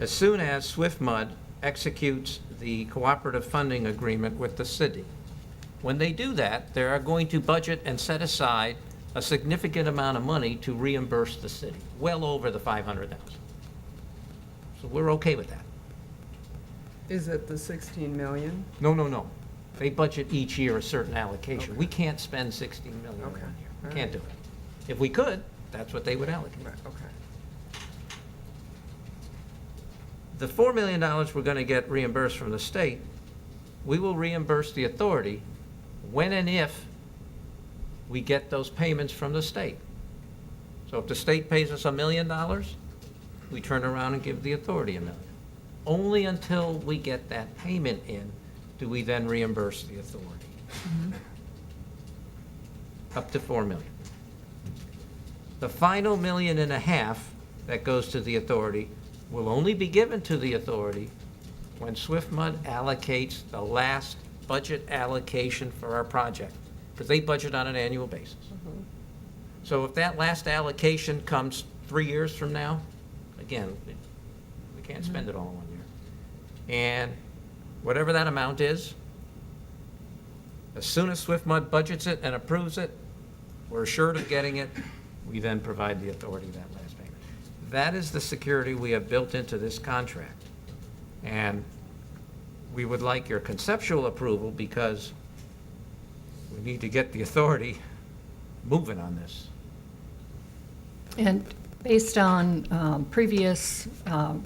as soon as SwiftMud executes the cooperative funding agreement with the city. When they do that, they are going to budget and set aside a significant amount of money to reimburse the city, well over the $500,000. So we're okay with that. Is it the 16 million? No. They budget each year a certain allocation. We can't spend 16 million in 1 Okay. year. We All can't do right. it. If we could, that's what they would allocate. Right, okay. The $4 million we're going to get reimbursed from the state, we will reimburse the authority when and if we get those payments from the state. So if the state pays us $1 million, we turn around and give the authority $1 million. Only until we get that payment in do we then reimburse the authority. Up to $4 million. The final $1.5 million that goes to the authority will only be given to the authority when SwiftMud allocates the last budget allocation for our project, because they budget on an annual basis. So if that last allocation comes 3 years from now, again, we can't spend it all in 1 year. And whatever that amount is, as soon as SwiftMud budgets it and approves it, we're assured of getting it, we then provide the authority that last payment. That is the security we have built into this contract. And we would like your conceptual approval because we need to get the authority moving on this. And based on previous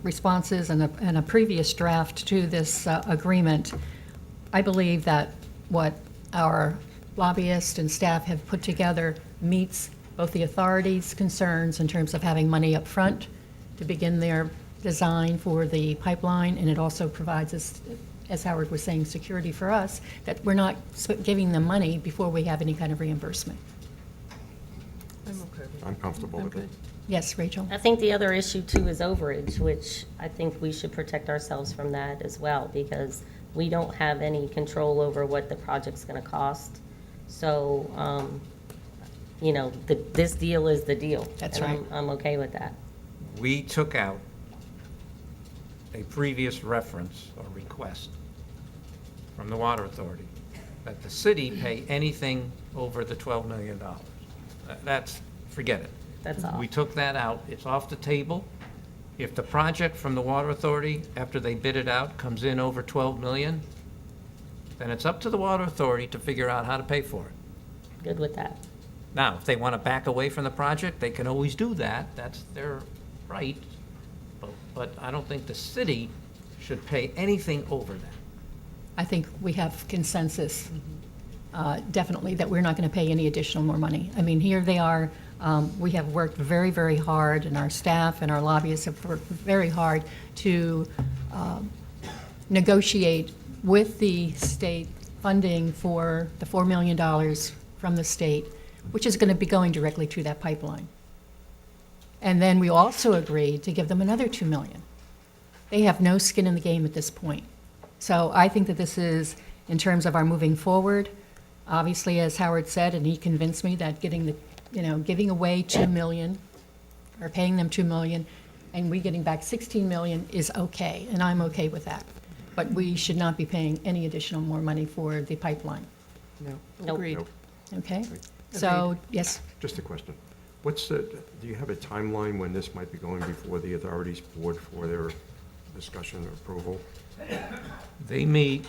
responses and a previous draft to this agreement, I believe that what our lobbyist and staff have put together meets both the authority's concerns in terms of having money up front to begin their design for the pipeline, and it also provides us, as Howard was saying, security for us, that we're not giving them money before we have any kind of reimbursement. I'm okay with that. I'm comfortable with it. Yes, Rachel? I think the other issue too is overage, which I think we should protect ourselves from that as well, because we don't have any control over what the project's gonna cost. So, you know, this deal is the deal. That's and right. I'm okay with that. We took out a previous reference or request from the Water Authority that the city pay anything over the $12 million. That's, forget it. That's all. We took that out. It's off the table. If the project from the Water Authority, after they bid it out, comes in over 12 million, then it's up to the Water Authority to figure out how to pay for it. Good with that. Now, if they want to back away from the project, they can always do that. That's their right. But I don't think the city should pay anything over that. I think we have consensus, definitely, that we're not going to pay any additional more money. I mean, here they are, we have worked very, very hard, and our staff and our lobbyists have worked very hard to negotiate with the state funding for the $4 million from the state, which is going to be going directly to that pipeline. And then we also agreed to give them another $2 million. They have no skin in the game at this point. So I think that this is, in terms of our moving forward, obviously, as Howard said, and he convinced me that giving away $2 million, or paying them $2 million, and we getting back $16 million is okay, and I'm okay with that. But we should not be paying any additional more money for the pipeline, No. Nope. Agreed. Nope. okay? So, yes, Just a question. Do you have a timeline when this might be going before the authorities board for their discussion or approval? They meet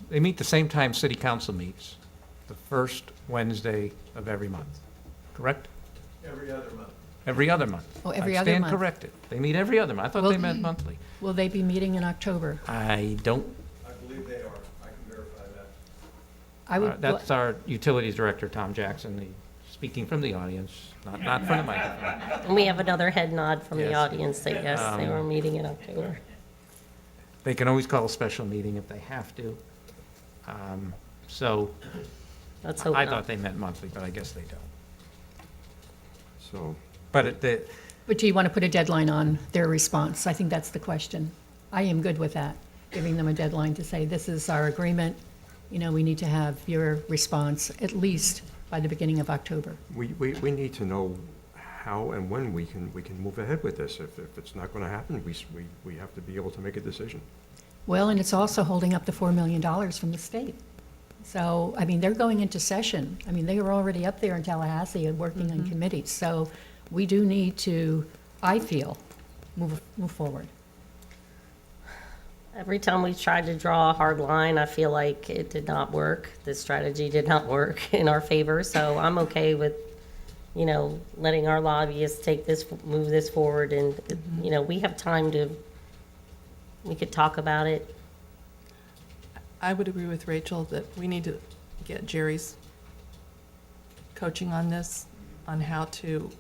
the same time city council meets, the first Wednesday of every month, correct? Every other month. Every other month. Oh, every I other month. stand corrected. They meet every other month. I thought Well- they met monthly. will they be meeting in October? I don't, I believe they are. I can verify that. I would. that's our utilities director, Tom Jackson, speaking from the audience, not from the microphone. And we have another head nod from the Yes. audience that yes, they were meeting in October. They can always call a special meeting if they have to. So Let's hope I not. thought they met monthly, but I guess they don't. So, But But do you want to put a deadline on their response? I think that's the question. I am good with that, giving them a deadline to say, this is our agreement, you know, we need to have your response at least by the beginning of October. we need to know how and when we can move ahead with this. If it's not going to happen, we have to be able to make a decision. Well, and it's also holding up the $4 million from the state. So, I mean, they're going into session. I mean, they were already up there in Tallahassee and working on committees. So we do need to, I feel, move forward. Every time we tried to draw a hard line, I feel like it did not work. The strategy did not work in our favor, so I'm okay with, you know, letting our lobbyists move this forward, and, you know, we have time we could talk about it. I would agree with Rachel that we need to get Jerry's coaching on this, on how to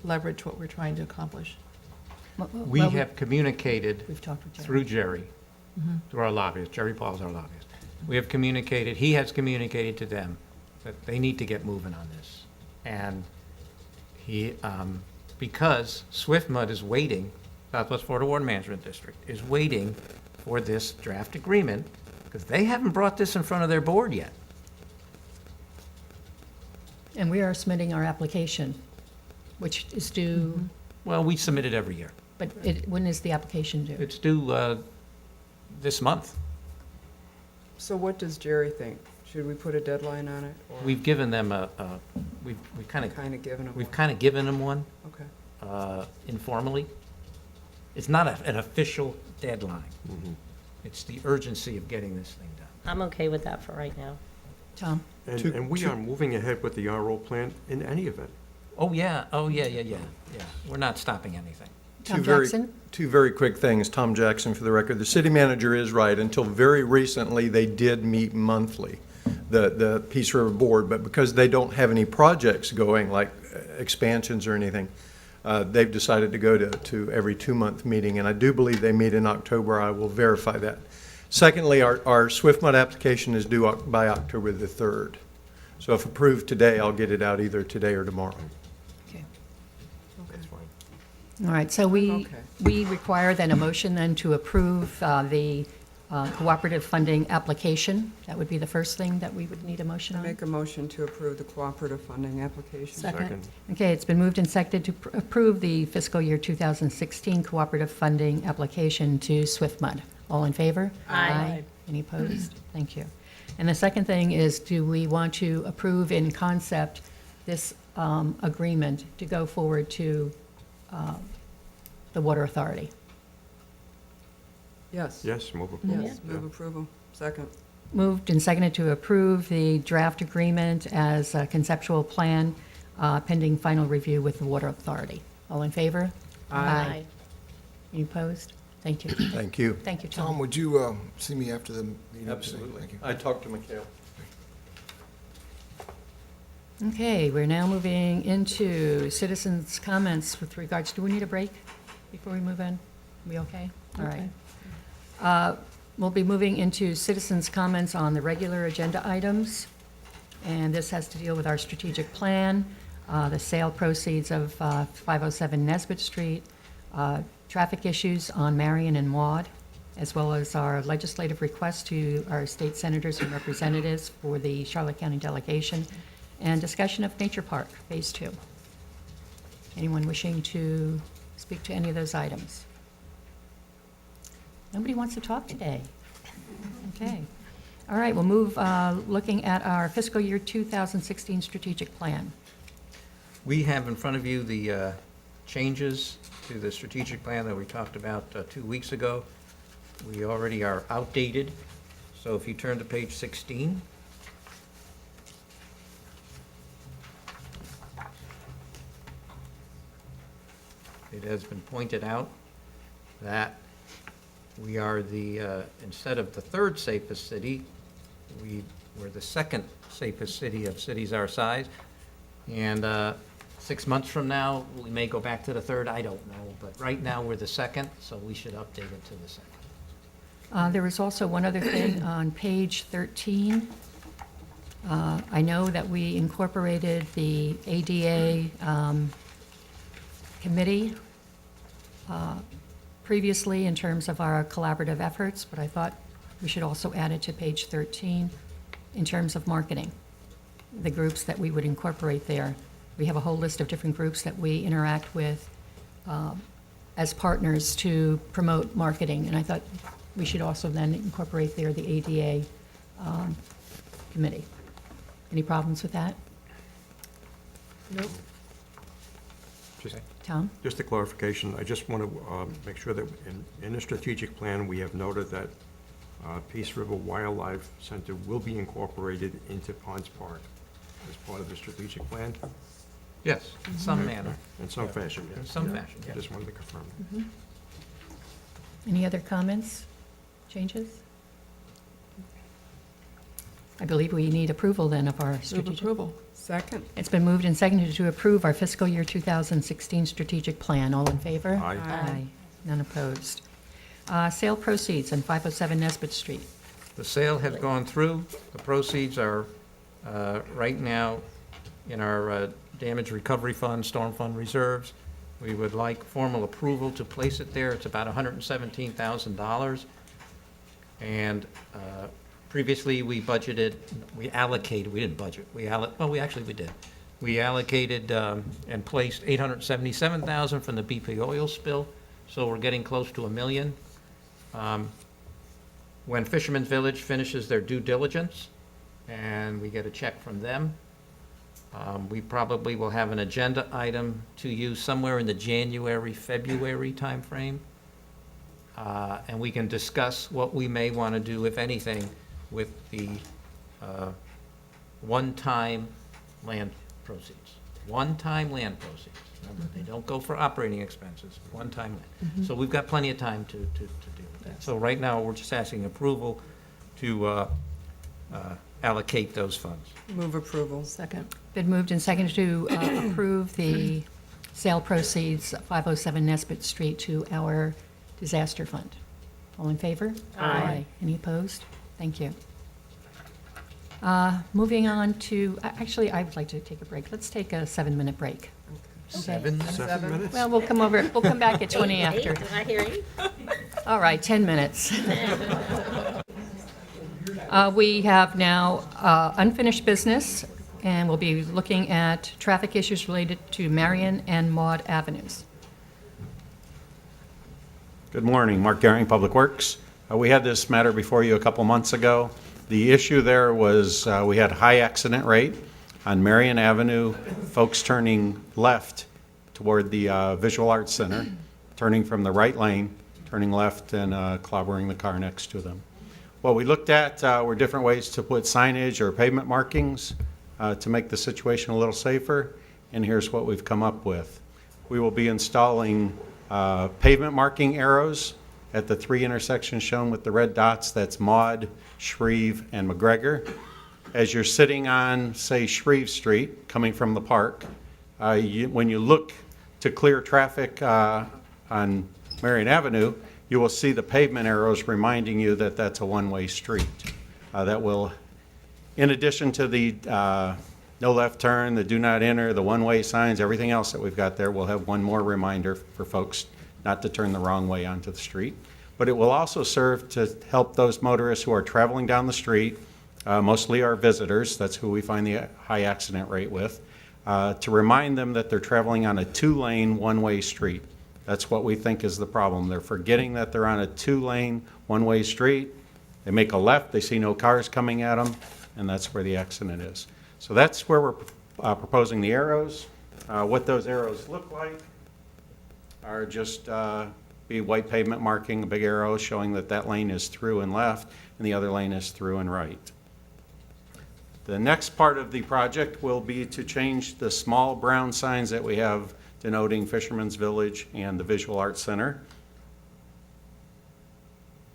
leverage what we're trying to accomplish. We have communicated We've talked with Jerry. through Jerry, through our lobbyist, Jerry Paul's our lobbyist. We have communicated, he has communicated to them that they need to get moving on this. And he, because SwiftMud is waiting, Southwest Florida Water Management District is waiting for this draft agreement, because they haven't brought this in front of their board yet. And we are submitting our application, which is due, Well, we submit it every year. but when is the application due? It's due this month. So what does Jerry think? Should we put a deadline on it? or We've given them we've kind of given them we've one? kind of given them one Okay. informally. It's not an official deadline. It's the urgency of getting this thing done. I'm okay with that for right now. Tom? And we are moving ahead with the RO plan in any event. Oh, yeah, yeah. We're not stopping anything. Tom Jackson? Two very quick things. Tom Jackson, for the record. The city manager is right. Until very recently, they did meet monthly, the Peace River Board, but because they don't have any projects going, like expansions or anything, they've decided to go to every 2-month meeting, and I do believe they meet in October. I will verify that. Secondly, our SwiftMud application is due by October the 3rd. So if approved today, I'll get it out either today or tomorrow. Okay. That's fine. All right, so we Okay. require then a motion then to approve the cooperative funding application. That would be the first thing that we would need a motion I on. make a motion to approve the cooperative funding application. Second. Okay, it's been moved and seconded to approve the fiscal year 2016 cooperative funding application to SwiftMud. All in favor? Aye. Any opposed? Thank you. And the second thing is, do we want to approve in concept this agreement to go forward to the Water Authority? Yes. Yes, move approval. Yes, move approval. Second. Moved and seconded to approve the draft agreement as a conceptual plan pending final review with the Water Authority. All in favor? Aye. Any opposed? Thank you. Thank you. Thank you, Tom, Tom. would you see me after the meeting? Absolutely. Thank you. I talked to Mikhail. Okay, we're now moving into citizens' comments with regards, do we need a break before we move in? We okay? All right. We'll be moving into citizens' comments on the regular agenda items, and this has to deal with our strategic plan, the sale proceeds of 507 Nesbitt Street, traffic issues on Marion and Maud, as well as our legislative request to our state senators and representatives for the Charlotte County delegation, and discussion of Nature Park, Phase 2. Anyone wishing to speak to any of those items? Nobody wants to talk today. Okay. All right, we'll move, looking at our fiscal year 2016 strategic plan. We have in front of you the changes to the strategic plan that we talked about 2 weeks ago. We already are outdated, so if you turn to page 16. It has been pointed out that we are instead of the third safest city, we're the second safest city of cities our size. And 6 months from now, we may go back to the third, I don't know. But right now, we're the second, so we should update it to the second. There was also one other thing on page 13. I know that we incorporated the ADA committee previously in terms of our collaborative efforts, but I thought we should also add it to page 13 in terms of marketing, the groups that we would incorporate there. We have a whole list of different groups that we interact with as partners to promote marketing, and I thought we should also then incorporate there the ADA committee. Any problems with that? Nope. Tom? Just a clarification, I just want to make sure that in the strategic plan, we have noted that Peace River Wildlife Center will be incorporated into Ponds Park as part of the strategic plan Yes, in some manner, in some fashion. in Yes. some fashion, I yes. just wanted to confirm. Any other comments, changes? I believe we need approval then of our Move strategic. approval. Second? It's been moved and seconded to approve our fiscal year 2016 strategic plan. All in favor? Aye. Aye. None opposed. Sale proceeds on 507 Nesbit Street. The sale has gone through. The proceeds are right now in our damage recovery fund, storm fund reserves. We would like formal approval to place it there. It's about $117,000. And previously, we budgeted, we allocated, we didn't budget, we did. We allocated and placed $877,000 from the BP oil spill, so we're getting close to $1 million. When Fisherman's Village finishes their due diligence, and we get a check from them, we probably will have an agenda item to you somewhere in the January, February timeframe. And we can discuss what we may want to do, if anything, with the one-time land proceeds. One-time land proceeds. Remember, they don't go for operating expenses, one-time land. So we've got plenty of time to deal with that. So right now, we're just asking approval to allocate those funds. Move approval. Second. Been moved and seconded to approve the sale proceeds, 507 Nesbit Street, to our disaster fund. All in favor? Aye. Any opposed? Thank you. Moving on to, actually, I would like to take a break. Let's take a 7-minute break. Okay. 7 minutes? Well, we'll come back at 20 after. Did I hear you? All right, 10 minutes. We have now unfinished business, and we'll be looking at traffic issues related to Marion and Maud Avenues. Good morning, Mark Gehring, Public Works. We had this matter before you a couple months ago. The issue there was we had high accident rate on Marion Avenue, folks turning left toward the Visual Arts Center, turning from the right lane, turning left and clobbering the car next to them. What we looked at were different ways to put signage or pavement markings to make the situation a little safer, and here's what we've come up with. We will be installing pavement marking arrows at the 3 intersections shown with the red dots. That's Maud, Shreve, and McGregor. As you're sitting on, say, Shreve Street, coming from the park, when you look to clear traffic on Marion Avenue, you will see the pavement arrows reminding you that that's a one-way street. That will, in addition to the no left turn, the do not enter, the one-way signs, everything else that we've got there, we'll have one more reminder for folks not to turn the wrong way onto the street. But it will also serve to help those motorists who are traveling down the street, mostly our visitors, that's who we find the high accident rate with, to remind them that they're traveling on a 2-lane, one-way street. That's what we think is the problem. They're forgetting that they're on a 2-lane, one-way street. They make a left, they see no cars coming at them, and that's where the accident is. So that's where we're proposing the arrows. What those arrows look like are just be white pavement marking, a big arrow showing that that lane is through and left, and the other lane is through and right. The next part of the project will be to change the small brown signs that we have denoting Fisherman's Village and the Visual Arts Center.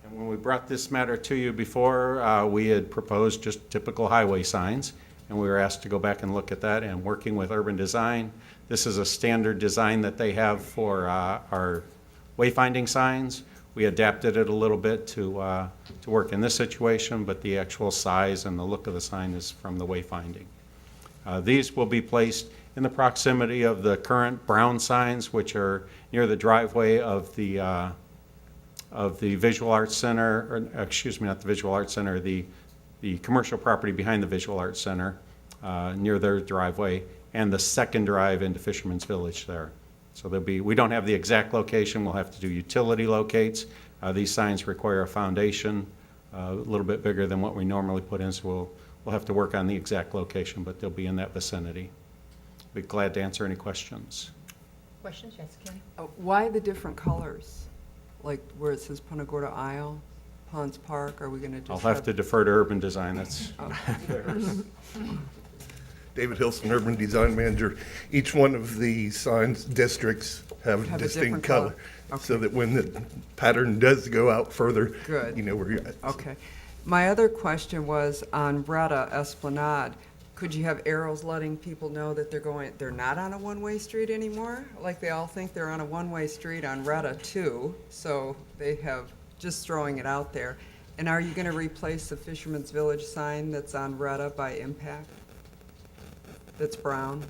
And when we brought this matter to you before, we had proposed just typical highway signs, and we were asked to go back and look at that, and working with Urban Design, this is a standard design that they have for our wayfinding signs. We adapted it a little bit to work in this situation, but the actual size and the look of the sign is from the wayfinding. These will be placed in the proximity of the current brown signs, which are near the driveway of the Visual Arts Center, or excuse me, not the Visual Arts Center, the commercial property behind the Visual Arts Center, near their driveway, and the second drive into Fisherman's Village there. So there'll be, we don't have the exact location, we'll have to do utility locates. These signs require a foundation, a little bit bigger than what we normally put in, so we'll have to work on the exact location, but they'll be in that vicinity. Be glad to answer any questions. Questions? Yes, Kim? Why the different colors? Like where it says Punta Gorda Isle, Ponds Park, are we gonna just I'll have to defer to urban design, that's, David Hilson, Urban Design Manager. Each one of the signs districts have Have a a distinct different color? color. So that when the pattern does go out further, Good. you know where you're at. Okay. My other question was on Retta Esplanade. Could you have arrows letting people know that they're not on a one-way street anymore? Like they all think they're on a one-way street on Retta too, so they have, just throwing it out there. And are you gonna replace the Fisherman's Village sign that's on Retta by Impact? That's brown?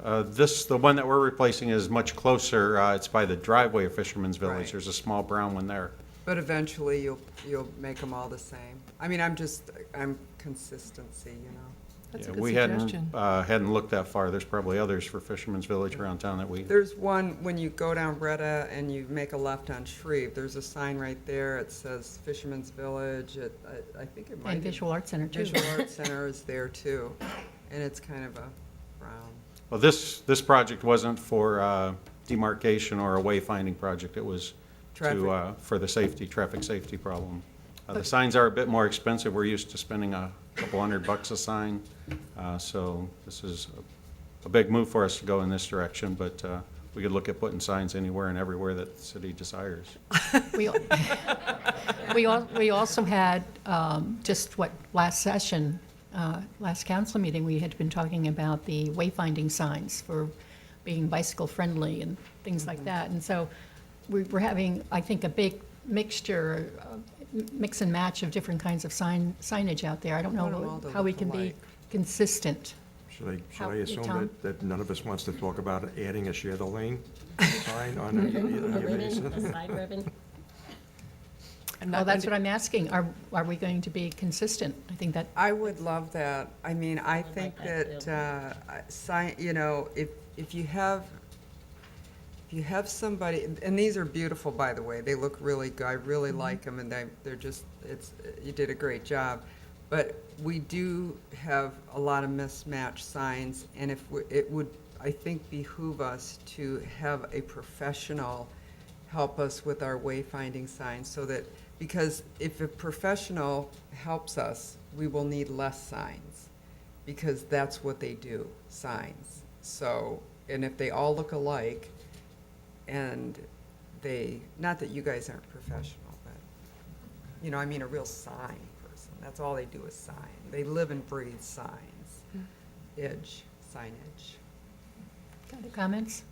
the one that we're replacing is much closer, it's by the driveway of Fisherman's Village. Right. There's a small brown one there. But eventually you'll make them all the same. I mean, I'm consistency, you know? That's a Yeah, good we suggestion. hadn't looked that far. There's probably others for Fisherman's Village around town that we, There's one, when you go down Breda and you make a left on Shreve, there's a sign right there. It says Fisherman's Village. I think it might. And Visual Arts Center, too. Visual Arts Center is there too. And it's kind of a brown. well, this project wasn't for demarcation or a wayfinding project. It was to, for the traffic safety problem. The signs are a bit more expensive. We're used to spending a couple $100 a sign. So this is a big move for us to go in this direction, but we could look at putting signs anywhere and everywhere that the city desires. We also had, last session, last council meeting, we had been talking about the wayfinding signs for being bicycle-friendly and things like that. And so we're having, I think, a big mixture, mix and match of different kinds of signage out there. I don't Want 'em all know to how we look can be alike. consistent. Should How- I assume Tom? that none of us wants to talk about adding a share the lane sign on The either ribbon, basin? the side ribbon. I'm Well, not that's going what I'm asking. Are we going to be consistent? I think that, I would love that. I mean, I I'd think like that, that, you know, if you have somebody, and these are beautiful, by the way, they look really good, I really like them, and they're just, you did a great job. But we do have a lot of mismatched signs, and it would, I think, behoove us to have a professional help us with our wayfinding signs, so that, because if a professional helps us, we will need less signs, because that's what they do, signs. So, and if they all look alike, and not that you guys aren't professional, but, you know, I mean a real sign person. That's all they do is sign. They live and breathe signs, signage. other comments?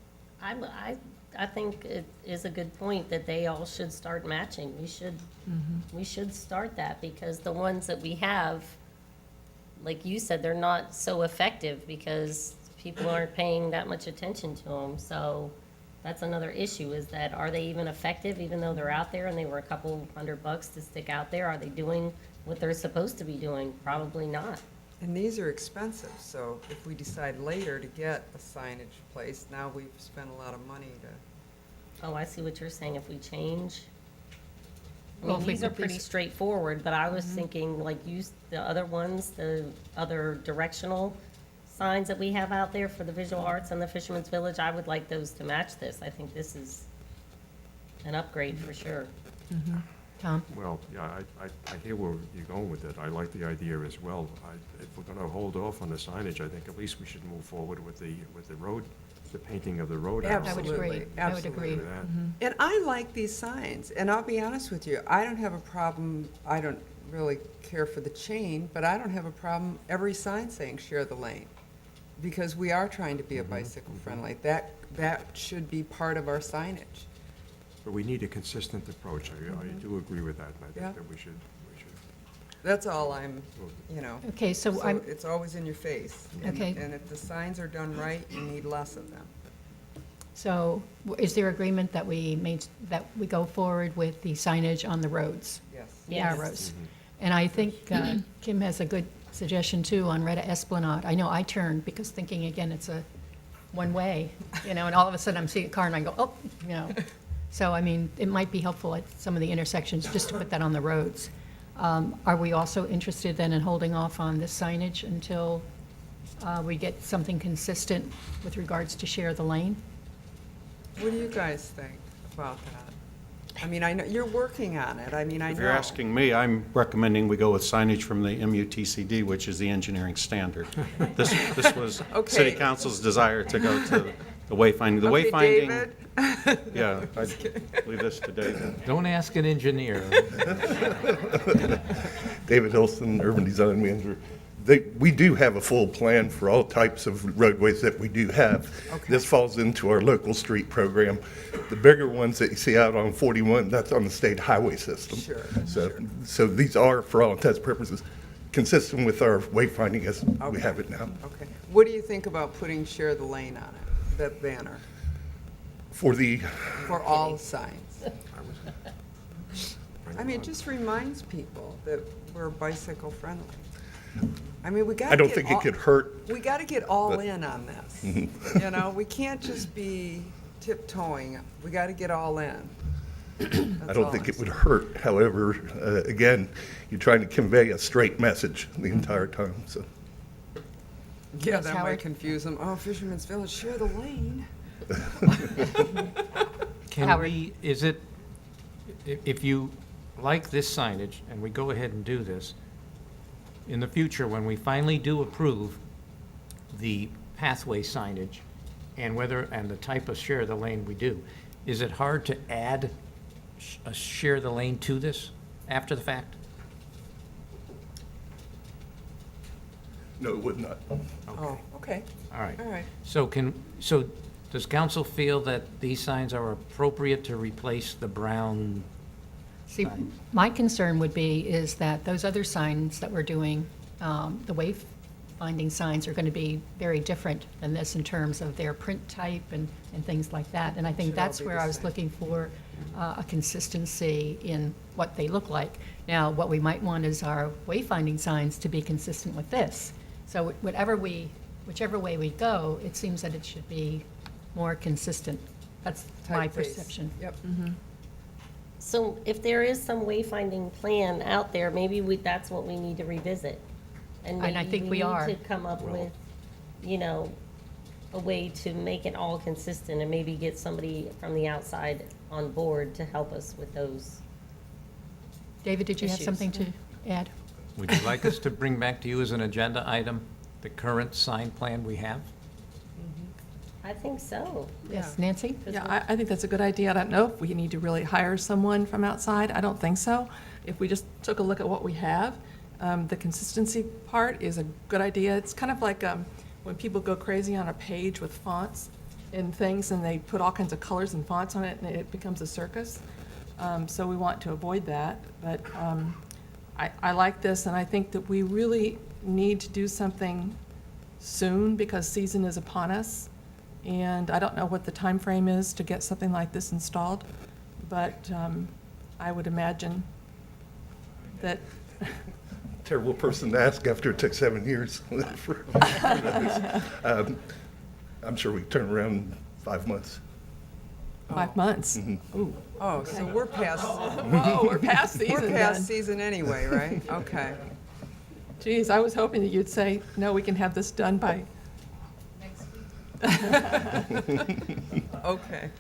I think it is a good point that they all should start matching. We should start that, because the ones that we have, like you said, they're not so effective because people aren't paying that much attention to them. So that's another issue, is that are they even effective, even though they're out there and they were a couple $100 to stick out there? Are they doing what they're supposed to be doing? Probably not. And these are expensive, so if we decide later to get a signage place, now we've spent a lot of money to. Oh, I see what you're saying, if we change. I Well, mean, if we these are could pretty please- straightforward, but I was thinking, like, use the other ones, the other directional signs that we have out there for the visual arts and the Fisherman's Village. I would like those to match this. I think this is an upgrade for sure. Tom? Well, yeah, I hear where you're going with it. I like the idea as well. If we're gonna hold off on the signage, I think at least we should move forward with the road, the painting of the road. I would Absolutely, agree. I would absolutely. agree. With that. And I like these signs, and I'll be honest with you, I don't have a problem, I don't really care for the chain, but I don't have a problem every sign saying share the lane, because we are trying to be a bicycle friendly. That should be part of our signage. But we need a consistent approach. I do agree with that, and I Yeah. think that we should. That's all I'm, you know. Okay, so I'm, It's always in your face. Okay. And if the signs are done right, you need less of them. so is there agreement that we go forward with the signage on the roads? Yes. The Yes. arrows? And I think Kim has a good suggestion too on Retta Esplanade. I know I turned because thinking again, it's a one-way, and all of a sudden I'm seeing a car and I go, oh. So, I mean, it might be helpful at some of the intersections just to put that on the roads. Are we also interested then in holding off on this signage until we get something consistent with regards to share the lane? What do you guys think about that? I mean, I know, you're working on it, I mean, I know. If you're asking me, I'm recommending we go with signage from the MUTCD, which is the engineering standard. This was Okay. city council's desire to go to the wayfinding. The Okay, wayfinding, David? yeah, I leave this to David. Don't ask an engineer. David Hilson, Urban Design Manager. We do have a full plan for all types of roadways that we do have. Okay. This falls into our local street program. The bigger ones that you see out on 41, that's on the state highway system. Sure, So these are, for all intents and purposes, consistent with our wayfinding as we Okay. have it now. Okay. What do you think about putting share the lane on it, that banner, For the, for all signs? I mean, it just reminds people that we're bicycle friendly. I mean, we gotta I don't get think all- it could hurt. We gotta get all but- in on this. We can't just be tiptoeing, we gotta get all in. I That's don't all think I'm it would hurt. However, again, you're trying to convey a straight message the entire time, so. Yeah, Yes, that might Howard? confuse them. Oh, Fisherman's Village, share the lane. Can Howard. we, if you like this signage, and we go ahead and do this, in the future, when we finally do approve the pathway signage, and the type of share the lane we do, is it hard to add a share the lane to this after the fact? No, it would not. Oh, okay, All right. all right. So does council feel that these signs are appropriate to replace the brown? See, Signs. my concern would be is that those other signs that we're doing, the wayfinding signs are going to be very different than this in terms of their print type and things like that. And I think Should all that's be where the I was same. looking for a consistency in what they look like. Now, what we might want is our wayfinding signs to be consistent with this. So whichever way we go, it seems that it should be more consistent. That's my Typeface. perception. Yep. So if there is some wayfinding plan out there, maybe that's what we need to revisit. And I maybe think we are. need to come up with, a way to make it all consistent and maybe get somebody from the outside on board to help us with those. David, did you have Issues. something to add? Would you like us to bring back to you as an agenda item the current sign plan we have? I think so. Yes, Nancy? Yeah, I think that's a good idea. I don't know if we need to really hire someone from outside. I don't think so. If we just took a look at what we have, the consistency part is a good idea. It's kind of like when people go crazy on a page with fonts and things, and they put all kinds of colors and fonts on it, and it becomes a circus. So we want to avoid that. But I like this, and I think that we really need to do something soon because season is upon us. And I don't know what the time frame is to get something like this installed, but I would imagine that, Terrible person to ask after it took 7 years. I'm sure we can turn around in 5 months. 5 months. Ooh, Oh, so we're past, whoa, we're past season we're then. past season anyway, right? Okay. Geez, I was hoping that you'd say, no, we can have this done by, Okay.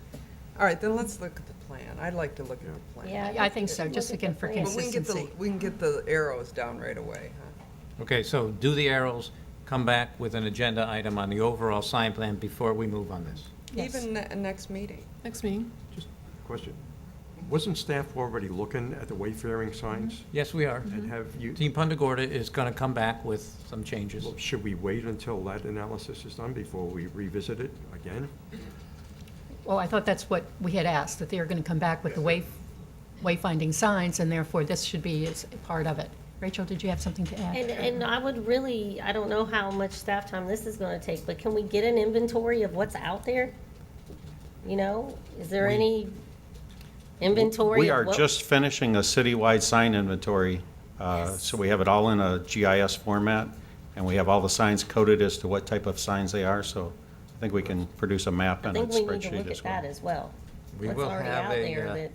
All right, then let's look at the plan. I'd like to look at the plan. Yeah. I think so, Look just at again the for plan. But consistency. we can get the arrows down right away, huh? Okay, so do the arrows, come back with an agenda item on the overall sign plan before we move on this. Yes. Even next meeting. next meeting. Just a question. Wasn't staff already looking at the wayfaring signs? Yes, we are. And have you, Team Punta Gorda is going to come back with some changes. well, should we wait until that analysis is done before we revisit it again? Well, I thought that's what we had asked, that they were going to come back with the wayfinding signs, and therefore this should be as a part of it. Rachel, did you have something to add? And I would really, I don't know how much staff time this is gonna take, but can we get an inventory of what's out there? Is there any inventory? We of are what- just finishing a citywide sign inventory So we have it all in a GIS format, and we have all the signs coded as to what type of signs they are, so I think we can produce a map I and a think we need to spreadsheet look at as well. that as well. We What's will already have out a, there that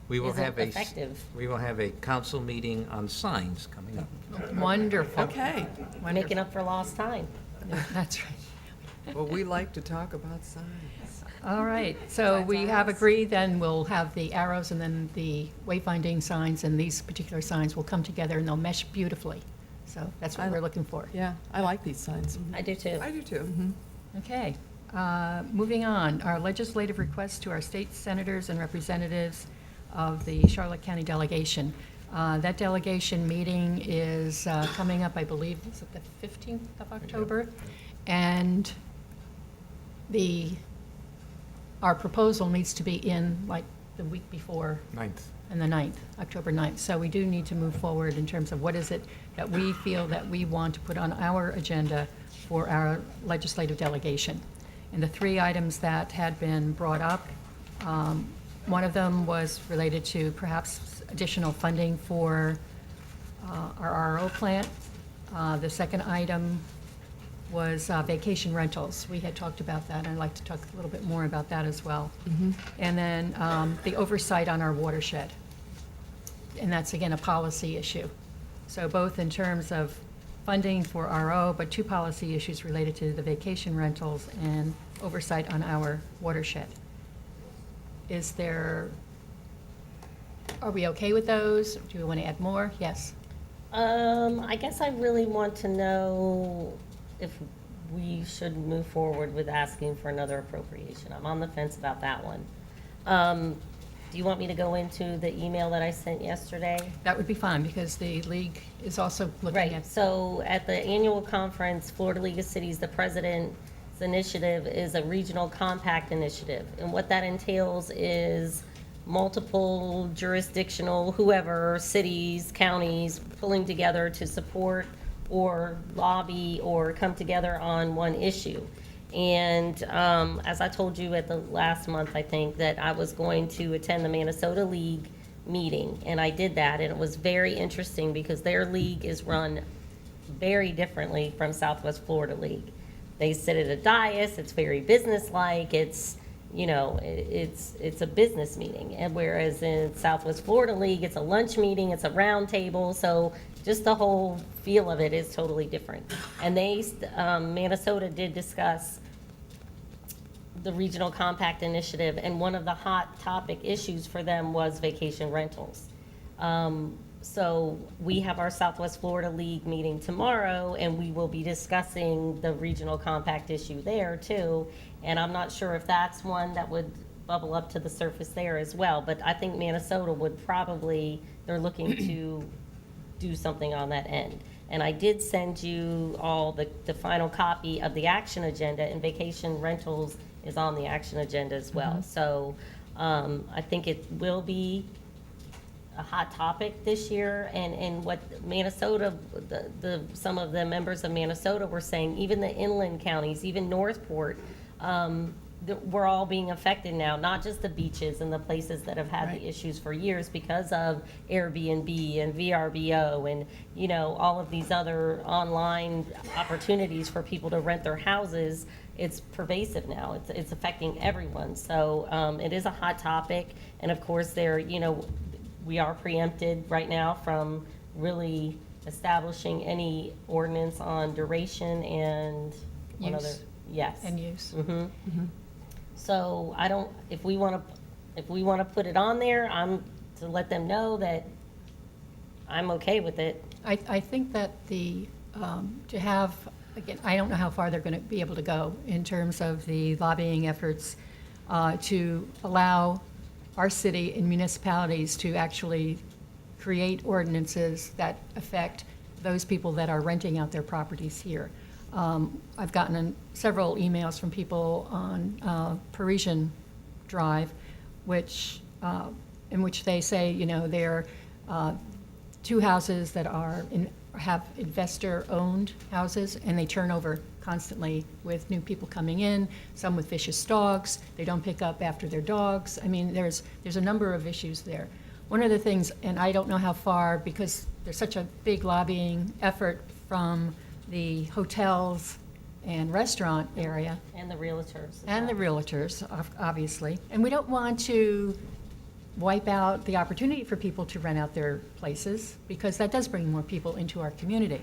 we will isn't have a, effective. we will have a council meeting on signs coming up. Wonderful. Okay. Making up for lost time. That's right. Well, we like to talk about signs. All right, so Signs we on have us. agreed, then we'll have the arrows and then the wayfinding signs, and these particular signs will come together and they'll mesh beautifully. So that's what we're looking for. Yeah, I like these signs. I do too. I do too. Okay, moving on, our legislative request to our state senators and representatives of the Charlotte County delegation. That delegation meeting is coming up, I believe, is it the 15th of October? And our proposal needs to be in like the week before Ninth. and the 9th, October 9th. So we do need to move forward in terms of what is it that we feel that we want to put on our agenda for our legislative delegation. And the three items that had been brought up, one of them was related to perhaps additional funding for our RO plant. The second item was vacation rentals. We had talked about that, and I'd like to talk a little bit more about that as well. And then the oversight on our watershed. And that's, again, a policy issue. So both in terms of funding for RO, but two policy issues related to the vacation rentals and oversight on our watershed. Are we okay with those? Do we want to add more? Yes. I guess I really want to know if we should move forward with asking for another appropriation. I'm on the fence about that one. Do you want me to go into the email that I sent yesterday? That would be fine, because the league is also looking Right, at. so at the annual conference, Florida League of Cities, the president's initiative is a regional compact initiative. And what that entails is multiple jurisdictional, whoever, cities, counties, pulling together to support or lobby or come together on one issue. And as I told you at the last month, I think, that I was going to attend the Minnesota League meeting, and I did that, and it was very interesting because their league is run very differently from Southwest Florida League. They sit at a dais, it's very businesslike, it's, you know, it's a business meeting. And whereas in Southwest Florida League, it's a lunch meeting, it's a round table, so just the whole feel of it is totally different. And Minnesota did discuss the Regional Compact Initiative, and one of the hot topic issues for them was vacation rentals. So we have our Southwest Florida League meeting tomorrow, and we will be discussing the Regional Compact issue there too. And I'm not sure if that's one that would bubble up to the surface there as well, but I think Minnesota would probably, they're looking to do something on that end. And I did send you all the final copy of the action agenda, and vacation rentals is on the action agenda as well. So I think it will be a hot topic this year. And what Minnesota, some of the members of Minnesota were saying, even the inland counties, even Northport, we're all being affected now, not just the beaches and the places that have had Right. the issues for years because of Airbnb and VRBO and, you know, all of these other online opportunities for people to rent their houses. It's pervasive now. It's affecting everyone. So it is a hot topic. And of course, we are preempted right now from really establishing any ordinance on duration and one Use. other. Yes. And use. So if we want to put it on there, I'm to let them know that I'm okay with it. I think that to have, again, I don't know how far they're going to be able to go in terms of the lobbying efforts to allow our city and municipalities to actually create ordinances that affect those people that are renting out their properties here. I've gotten several emails from people on Parisian Drive, in which they say, they're two houses that have investor-owned houses, and they turn over constantly with new people coming in, some with vicious dogs. They don't pick up after their dogs. I mean, there's a number of issues there. One of the things, and I don't know how far, because there's such a big lobbying effort from the hotels and restaurant area, And the realtors. as and the well. realtors, obviously. And we don't want to wipe out the opportunity for people to rent out their places, because that does bring more people into our community.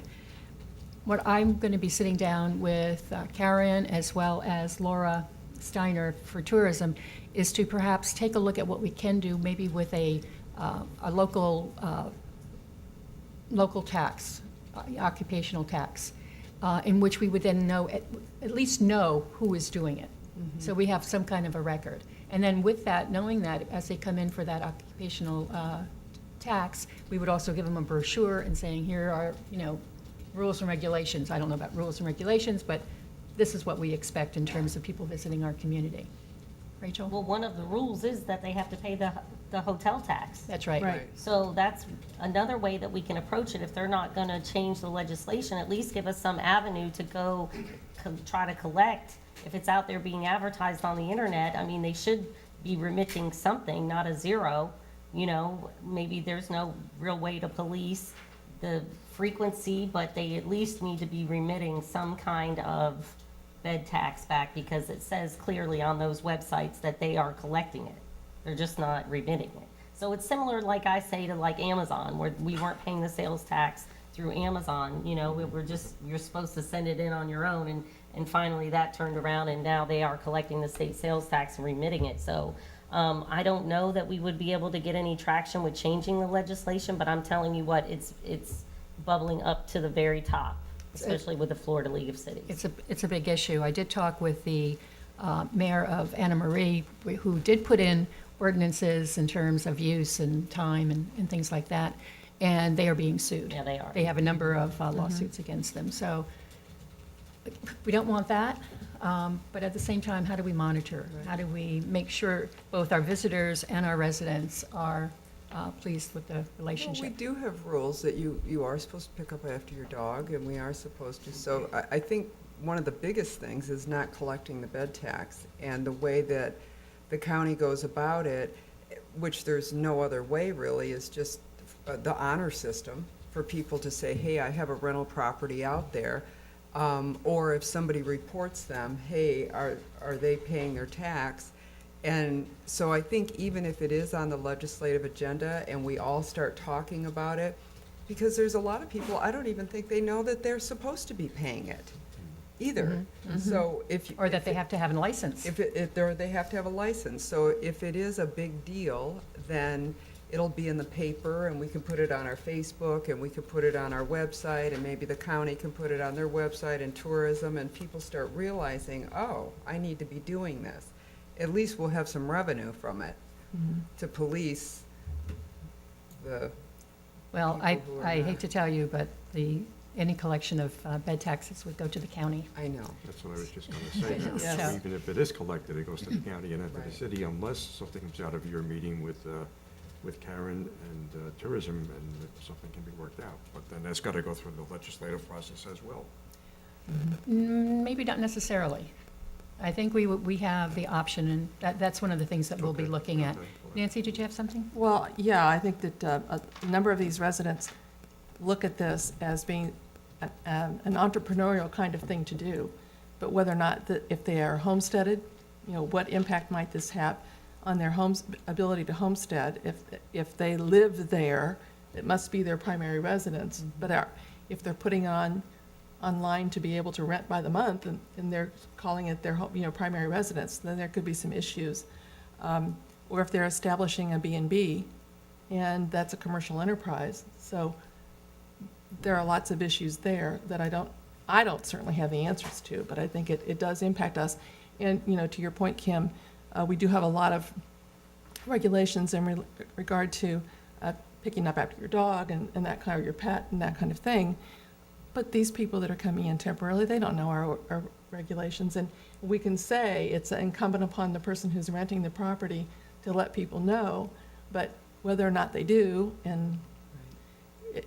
What I'm going to be sitting down with Karen as well as Laura Steiner for tourism is to perhaps take a look at what we can do, maybe with a local tax, occupational tax, in which we would then know, at least know who is doing it. So we have some kind of a record. And then with that, knowing that, as they come in for that occupational tax, we would also give them a brochure and saying, here are, rules and regulations. I don't know about rules and regulations, but this is what we expect in terms of people visiting our community. Rachel? Well, one of the rules is that they have to pay the hotel tax. That's right. Right. So that's another way that we can approach it. If they're not going to change the legislation, at least give us some avenue to go try to collect. If it's out there being advertised on the internet, I mean, they should be remitting something, not a zero. Maybe there's no real way to police the frequency, but they at least need to be remitting some kind of bed tax back, because it says clearly on those websites that they are collecting it. They're just not remitting it. So it's similar, like I say, to like Amazon, where we weren't paying the sales tax through Amazon. You're supposed to send it in on your own, and finally that turned around, and now they are collecting the state sales tax and remitting it. So I don't know that we would be able to get any traction with changing the legislation, but I'm telling you what, it's bubbling up to the very top, especially with the Florida League of Cities. It's a big issue. I did talk with the mayor of Anna Marie, who did put in ordinances in terms of use and time and things like that, and they are being sued. Yeah, they are. They have a number of lawsuits against them. So we don't want that, but at the same time, how do we monitor? How do we make sure both our visitors and our residents are pleased with the Well, relationship? we do have rules that you are supposed to pick up after your dog, and we are supposed to. So I think one of the biggest things is not collecting the bed tax, and the way that the county goes about it, which there's no other way really, is just the honor system for people to say, hey, I have a rental property out there. Or if somebody reports them, hey, are they paying their tax? And so I think even if it is on the legislative agenda and we all start talking about it, because there's a lot of people, I don't even think they know that they're supposed to be paying it either. So Or that they have to have a license. they have to have a license. So if it is a big deal, then it'll be in the paper, and we can put it on our Facebook, and we can put it on our website, and maybe the county can put it on their website and tourism, and people start realizing, oh, I need to be doing this. At least we'll have some revenue from it to police the, Well, people who are I not. hate to tell you, but any collection of bed taxes would go to the county. I know. That's what I was just going to say. know. Yes. So- Even if it is collected, it goes to the county and not to Right. the city, unless something comes out of your meeting with Karen and tourism, and something can be worked out. But then that's got to go through the legislative process as well. Maybe not necessarily. I think we have the option, and that's one of the things that we'll be Okay, looking at. okay. Nancy, did you have something? Well, yeah, I think that a number of these residents look at this as being an entrepreneurial kind of thing to do. But whether or not, if they are homesteaded, what impact might this have on their home's ability to homestead? If they live there, it must be their primary residence. But if they're putting online to be able to rent by the month, and they're calling it their primary residence, then there could be some issues. Or if they're establishing a B&B, and that's a commercial enterprise. So there are lots of issues there that I don't certainly have the answers to, but I think it does impact us. And, to your point, Kim, we do have a lot of regulations in regard to picking up after your dog and that kind of your pet and that kind of thing. But these people that are coming in temporarily, they don't know our regulations. And we can say it's incumbent upon the person who's renting the property to let people know, but whether or not they do, and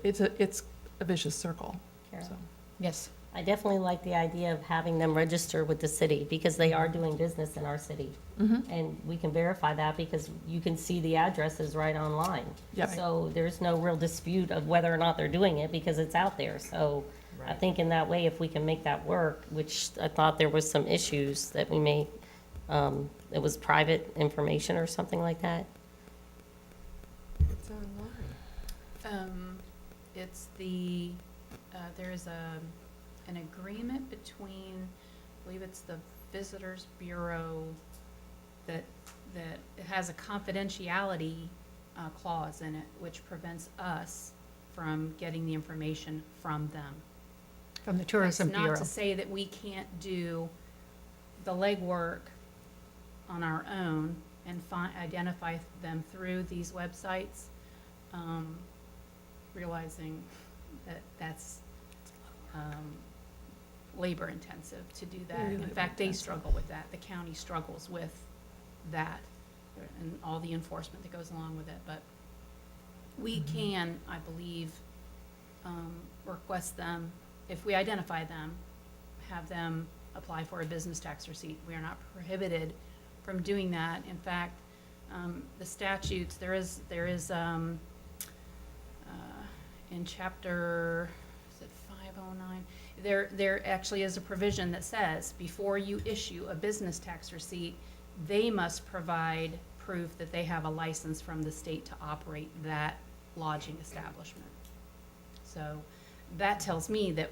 it's a vicious circle. Carol? So. Yes. I definitely like the idea of having them register with the city because they are doing business in our city. And we can verify that because you can see the addresses right online. Yep. So there's no real dispute of whether or not they're doing it because it's out there. So I Right. think in that way, if we can make that work, which I thought there was some issues that we may, it was private information or something like that. It's online. It's there's an agreement between, I believe it's the Visitors Bureau that it has a confidentiality clause in it, which prevents us from getting the information from them. From the Tourism That's Bureau. not to say that we can't do the legwork on our own and identify them through these websites, realizing that that's labor intensive to do that. Very In labor fact, they intensive. struggle with that. The county struggles with that and all the enforcement that goes along with it. But we can, I believe, request them, if we identify them, have them apply for a business tax receipt. We are not prohibited from doing that. In fact, the statutes, there is in chapter, is it 509? There actually is a provision that says before you issue a business tax receipt, they must provide proof that they have a license from the state to operate that lodging establishment. So that tells me that,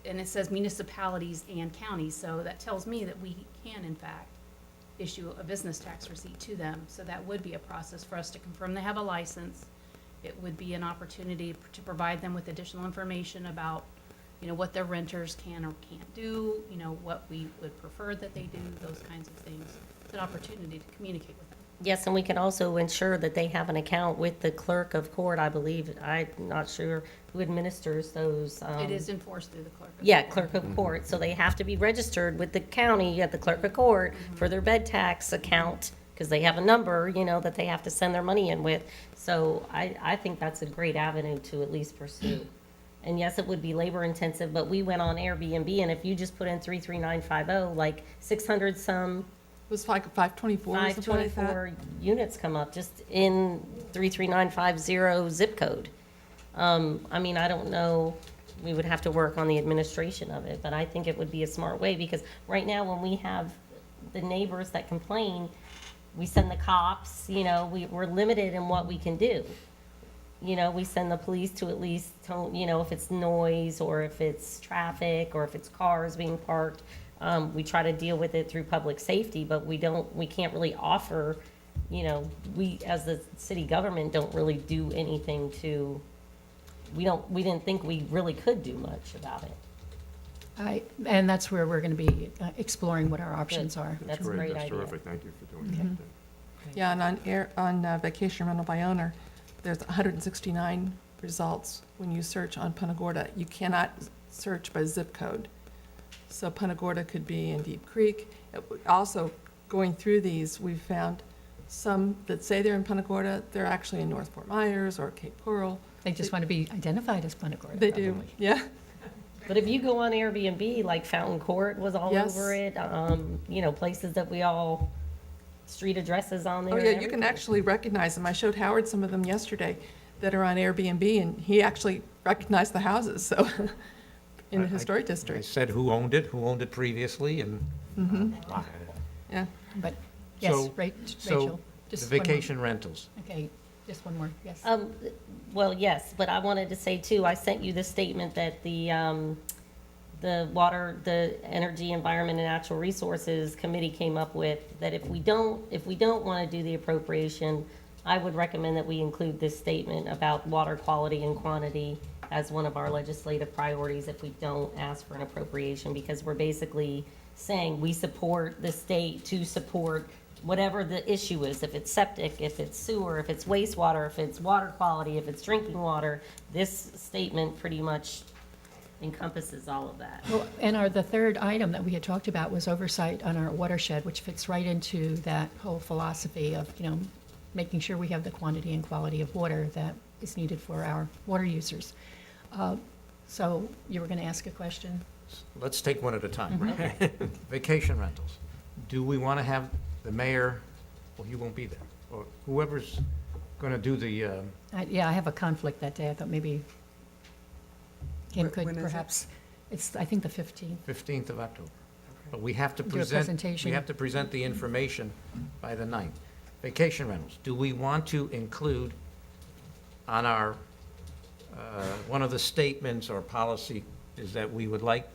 and it says municipalities and counties, so that tells me that we can in fact issue a business tax receipt to them. So that would be a process for us to confirm they have a license. It would be an opportunity to provide them with additional information about, what their renters can or can't do, what we would prefer that they do, those kinds of things. It's an opportunity to communicate with them. Yes, and we can also ensure that they have an account with the clerk of court, I believe. I'm not sure who administers those. It is enforced through the clerk. of Yeah, court. clerk of court. So they have to be registered with the county at the clerk of court for their bed tax account because they have a number, that they have to send their money in with. So I think that's a great avenue to at least pursue. And yes, it would be labor intensive, but we went on Airbnb and if you just put in 33950, like 600 some, It was like 524 or something like that. 524 units come up just in 33950 zip code. I don't know, we would have to work on the administration of it, but I think it would be a smart way because right now when we have the neighbors that complain, we send the cops, we're limited in what we can do. We send the police to at least, if it's noise or if it's traffic or if it's cars being parked. We try to deal with it through public safety, but we can't really offer, we as the city government don't really do anything we didn't think we really could do much about it. And that's where we're going to be exploring what our options are. That's a Great, great that's idea. terrific, thank you for doing that. Yeah, and on vacation rental by owner, there's 169 results when you search on Punta Gorda. You cannot search by zip code. So Punta Gorda could be in Deep Creek. Also, going through these, we've found some that say they're in Punta Gorda, they're actually in North Fort Myers or Cape Coral. They just want to be identified as Punta Gorda. They do, probably. yeah. But if you go on Airbnb, like Fountain Court was all Yes. over it, places that we all, street addresses on there. Oh, and yeah, you can everything. actually recognize them. I showed Howard some of them yesterday that are on Airbnb, and he actually recognized the houses, so, in the historic I district. said who owned it previously, and wow. Yeah. But, yes, So- Rachel. So, the just one more. vacation rentals. Okay, just one more, yes. Well, yes, but I wanted to say too, I sent you the statement that the Energy, Environment, and Natural Resources Committee came up with, that if we don't want to do the appropriation, I would recommend that we include this statement about water quality and quantity as one of our legislative priorities if we don't ask for an appropriation, because we're basically saying we support the state to support whatever the issue is, if it's septic, if it's sewer, if it's wastewater, if it's water quality, if it's drinking water. This statement pretty much encompasses all of that. Well, and the third item that we had talked about was oversight on our watershed, which fits right into that whole philosophy of, making sure we have the quantity and quality of water that is needed for our water users. So you were going to ask a question? let's take one at a time. Vacation rentals. Do we want to have the mayor, well, he won't be there, or whoever's going to do the, Yeah, I have a conflict that day. I thought maybe Kim When could is it? perhaps, it's, I think, the 15th. 15th of October. But we have to Do a present, presentation. we have to present the information by the 9th. Vacation rentals, do we want to include on our, one of the statements or policy is that we would like,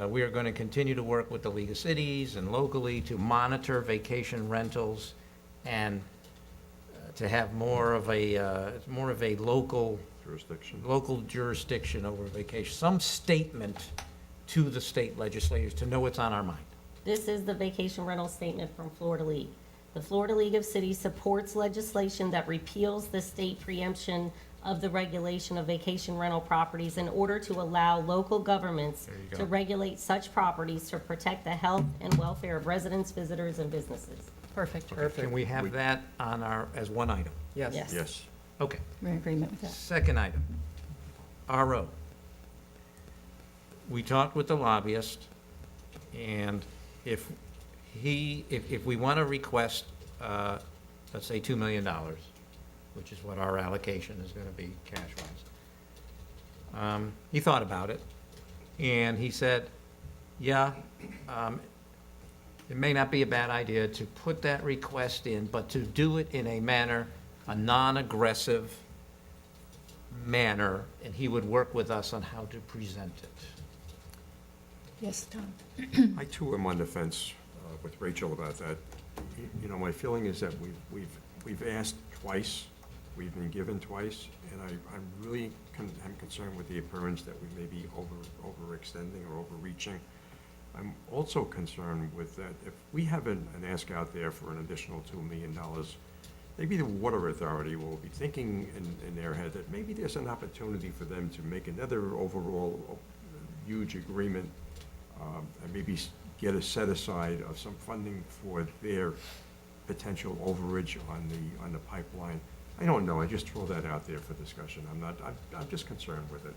we are going to continue to work with the League of Cities and locally to monitor vacation rentals and to have more of a local jurisdiction over vacation, some statement to the state legislators to know what's on our mind. This is the vacation rental statement from Florida League. The Florida League of Cities supports legislation that repeals the state preemption of the regulation of vacation rental properties in order to allow local governments There you go. to regulate such properties to protect the health and welfare of residents, visitors, and businesses. Perfect. Can we have that on our, as one item? Yes. Yes. Yes. Okay. We're in agreement with that. Second item, RO. We talked with the lobbyist, and if we want to request, let's say, $2 million, which is what our allocation is going to be cash-wise, he thought about it, and he said, yeah, it may not be a bad idea to put that request in, but to do it in a manner, a non-aggressive manner, and he would work with us on how to present it. Yes, Tom? I too am on the fence with Rachel about that. You know, my feeling is that we've asked twice, we've been given twice, and I'm really am concerned with the appearance that we may be overextending or overreaching. I'm also concerned with that if we have an ask out there for an additional $2 million, maybe the Water Authority will be thinking in their head that maybe there's an opportunity for them to make another overall huge agreement and maybe get a set aside of some funding for their potential overage on the pipeline. I don't know, I just throw that out there for discussion. I'm just concerned with it.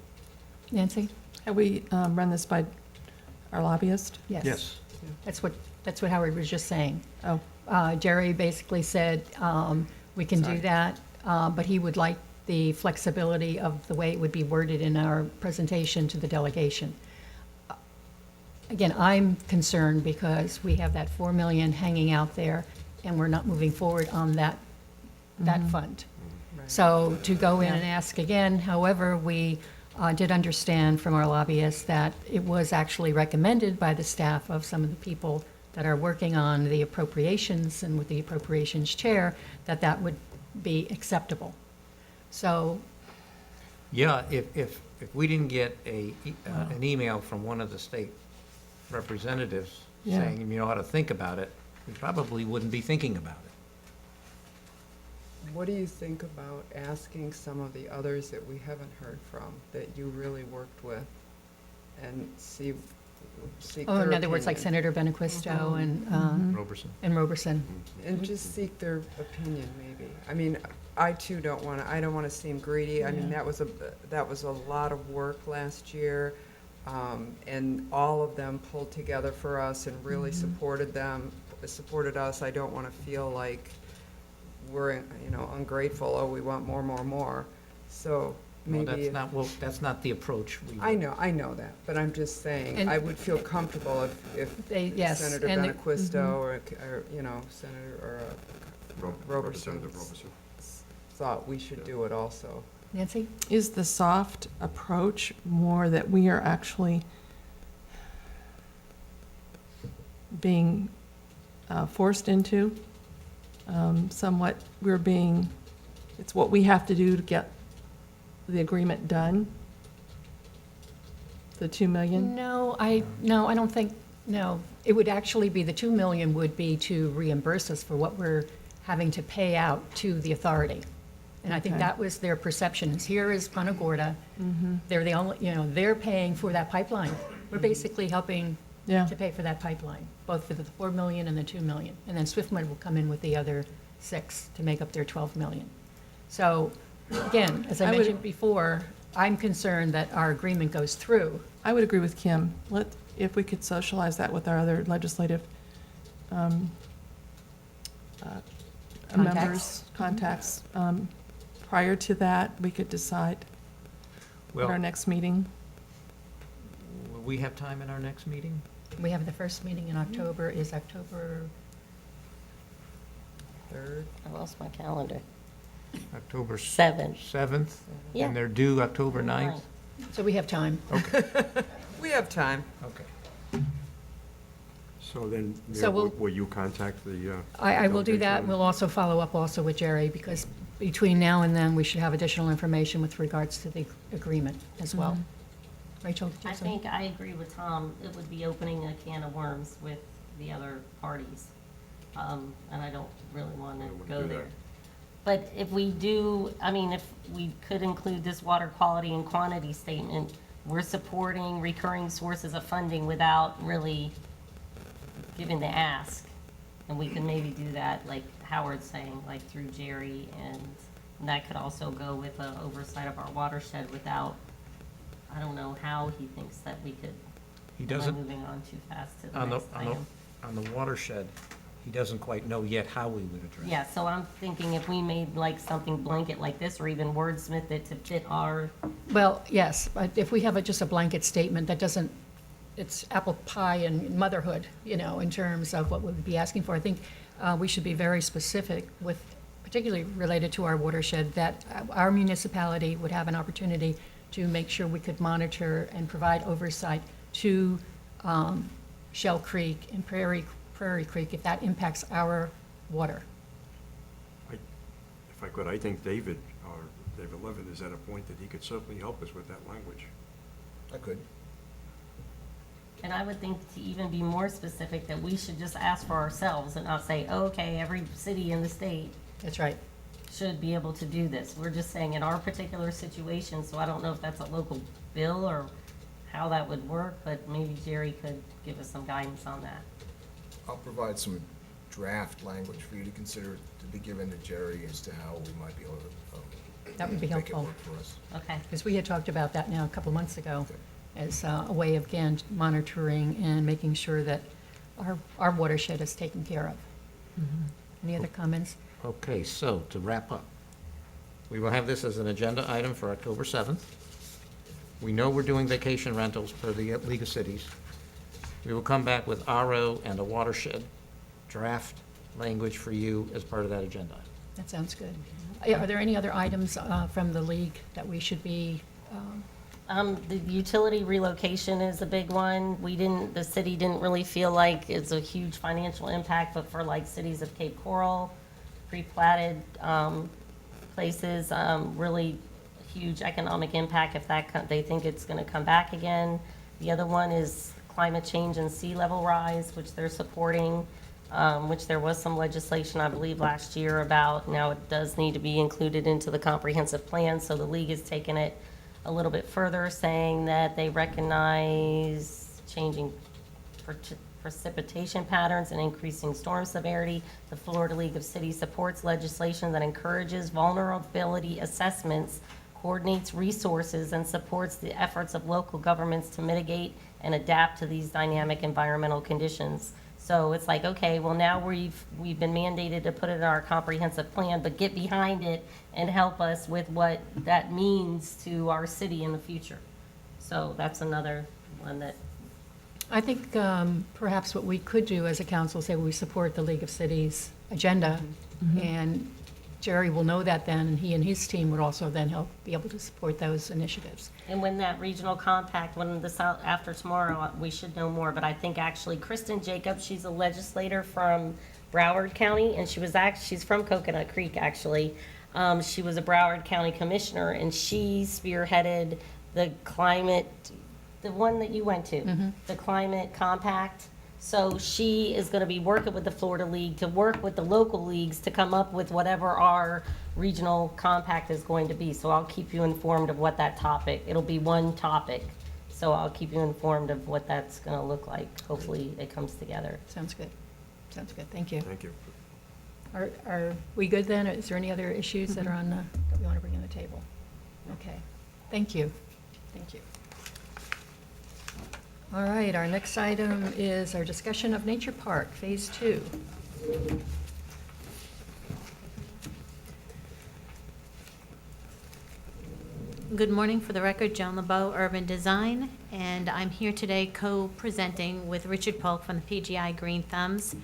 Nancy? Have we run this by our lobbyist? Yes. That's what Howard was just saying. Oh, Jerry basically said, we can do that, but he would like the flexibility of the way it would be worded in our presentation to the delegation. Again, I'm concerned because we have that 4 million hanging out there, and we're not moving forward on that fund. Right. So to go in and ask again, however, we did understand from our lobbyists that it was actually recommended by the staff of some of the people that are working on the appropriations and with the appropriations chair, that that would be acceptable. So, Yeah, if we didn't get an email from one of the state representatives Yeah. saying, you know how to think about it, we probably wouldn't be thinking about it. What do you think about asking some of the others that we haven't heard from, that you really worked with, and seek their in other words, like opinion? Senator Benaquisto Roberson? and Roberson. And just seek their opinion, maybe. I mean, I too don't want to seem greedy. I mean, that was a lot of work last year. And all of them pulled together for us and really supported us. I don't want to feel like we're, ungrateful, oh, we want more. So Well, maybe. that's not the approach we. I know that, but I'm just saying, And- I would feel comfortable if Yes, Senator and Benaquisto or Senator, or Roberson Representative Roberson. thought we should do it also. Nancy? is the soft approach more that we are actually being forced into? Somewhat, it's what we have to do to get the agreement done? The 2 million? No, I don't think, no. It would actually be, the 2 million would be to reimburse us for what we're having to pay out to the authority. And I think Okay. that was their perception, is here is Punta Gorda. They're the only, they're paying for that pipeline. We're basically helping Yeah. to pay for that pipeline, both for the 4 million and the 2 million. And then Swiftmud will come in with the other 6 to make up their 12 million. So, again, as I I would- mentioned before, I'm concerned that our agreement goes through, I would agree with Kim. If we could socialize that with our other legislative members, contacts, prior to that, we could decide at our Well, next meeting. will we have time in our next meeting? We have the first meeting in October, is October, Third. I lost my calendar. October 7th. 7th? Yeah. And they're due October 9th? so we have time. We have time. Okay. So then, So Mayor, we'll- will you contact the? I will do that. delegation? We'll also follow up also with Jerry, because between now and then, we should have additional information with regards to the agreement as well. Rachel, did you I have something? think I agree with Tom. It would be opening a can of worms with the other parties. And I don't really want to I wouldn't go do that. there. But if we do, I mean, if we could include this water quality and quantity statement, we're supporting recurring sources of funding without really giving the ask. And we can maybe do that, like Howard's saying, like through Jerry, and that could also go with the oversight of our watershed without, I don't know how he thinks that we could. He Am I doesn't, moving on too fast to the on the, next on the, item? on the watershed, he doesn't quite know yet how we would address it. Yeah, so I'm thinking if we made like something blanket like this, or even wordsmith it to fit our, Well, yes, but if we have just a blanket statement, that doesn't, it's apple pie and motherhood, in terms of what we would be asking for. I think we should be very specific with, particularly related to our watershed, that our municipality would have an opportunity to make sure we could monitor and provide oversight to Shell Creek and Prairie Creek if that impacts our water. If I could, I think David Levin is at a point that he could certainly help us with that language. I could. and I would think to even be more specific, that we should just ask for ourselves and not say, oh, okay, every city in the state That's right. should be able to do this. We're just saying in our particular situation, so I don't know if that's a local bill or how that would work, but maybe Jerry could give us some guidance on that. I'll provide some draft language for you to consider to be given to Jerry as to how we might be able to That would be make it helpful. work for us. Okay. Because we had talked about that now a couple months ago as a way of, again, monitoring and making sure that our watershed is taken care of. Any other comments? Okay, so to wrap up, we will have this as an agenda item for October 7th. We know we're doing vacation rentals per the League of Cities. We will come back with RO and a watershed draft language for you as part of that agenda item. That sounds good. Are there any other items from the league that we should be, The utility relocation is a big one. The city didn't really feel like it's a huge financial impact, but for like cities of Cape Coral, pre-platted places, really huge economic impact if they think it's gonna come back again. The other one is climate change and sea level rise, which they're supporting, which there was some legislation, I believe, last year about. Now it does need to be included into the comprehensive plan, so the league has taken it a little bit further, saying that they recognize changing precipitation patterns and increasing storm severity. The Florida League of Cities supports legislation that encourages vulnerability assessments, coordinates resources, and supports the efforts of local governments to mitigate and adapt to these dynamic environmental conditions. So it's like, okay, well, now we've been mandated to put it in our comprehensive plan, but get behind it and help us with what that means to our city in the future. So that's another one that, I think perhaps what we could do as a council, say we support the League of Cities agenda, and Jerry will know that then, and he and his team would also then help be able to support those initiatives. and when that regional compact, when after tomorrow, we should know more, but I think actually Kristen Jacobs, she's a legislator from Broward County, and she's from Coconut Creek, actually. She was a Broward County commissioner, and she spearheaded the one that you went to, the climate compact. So she is gonna be working with the Florida League to work with the local leagues to come up with whatever our regional compact is going to be. So I'll keep you informed of what that topic, it'll be one topic. So I'll keep you informed of what that's gonna look like. Hopefully it comes together. Sounds good. Sounds good. Thank you. Thank you. Are we good then? Is there any other issues that are on, that we want to bring on the table? Okay. Thank you. Thank you. All right, our next item is our discussion of Nature Park, Phase 2. Good morning. For the record, Joan LeBeau, Urban Design, and I'm here today co-presenting with Richard Polk from the PGI Green Thumbs.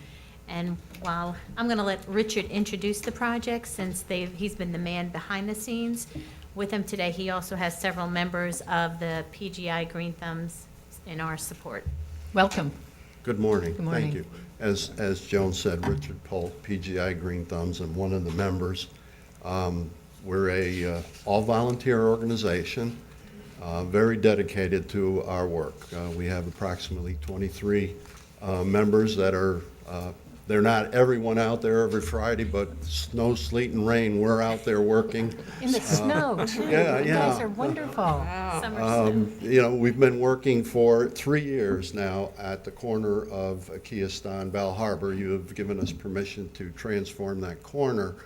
And while I'm going to let Richard introduce the project, since he's been the man behind the scenes, with him today he also has several members of the PGI Green Thumbs in our support. Welcome. Good morning. Good morning. Thank you. As Joan said, Richard Polk, PGI Green Thumbs, and one of the members. We're a all-volunteer organization, very dedicated to our work. We have approximately 23 members that are, they're not everyone out there every Friday, but snow, sleet, and rain, we're out there working. In the snow, too. yeah, You yeah. guys are wonderful. Summer snow. You know, we've been working for 3 years now at the corner of Keystone, Bell Harbor. You have given us permission to transform that corner.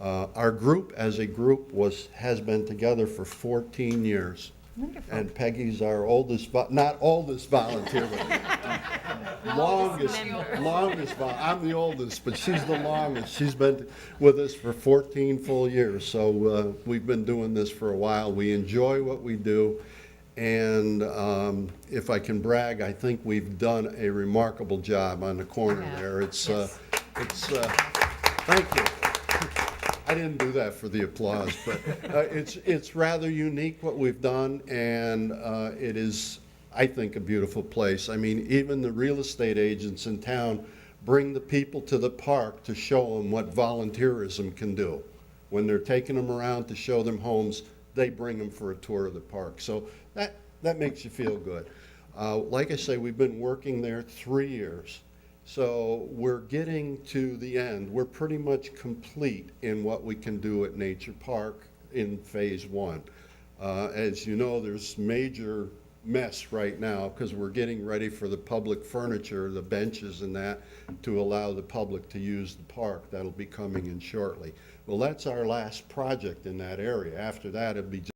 Our group, as a group, has been together for 14 years. Wonderful. And Peggy's our oldest, not oldest volunteer, but longest, I'm the oldest, but she's the longest. She's been with us for 14 full years, so we've been doing this for a while. We enjoy what we do, and if I can brag, I think we've done a remarkable job on the corner Yeah. there. It's, Yes. thank you. I didn't do that for the applause, but it's rather unique what we've done, and it is, I think, a beautiful place. I mean, even the real estate agents in town bring the people to the park to show them what volunteerism can do. When they're taking them around to show them homes, they bring them for a tour of the park. So that makes you feel good. Like I say, we've been working there 3 years. So we're getting to the end. We're pretty much complete in what we can do at Nature Park in Phase 1. As you know, there's major mess right now because we're getting ready for the public furniture, the benches and that, to allow the public to use the park. That'll be coming in shortly. Well, that's our last project in that area. After that, it'll be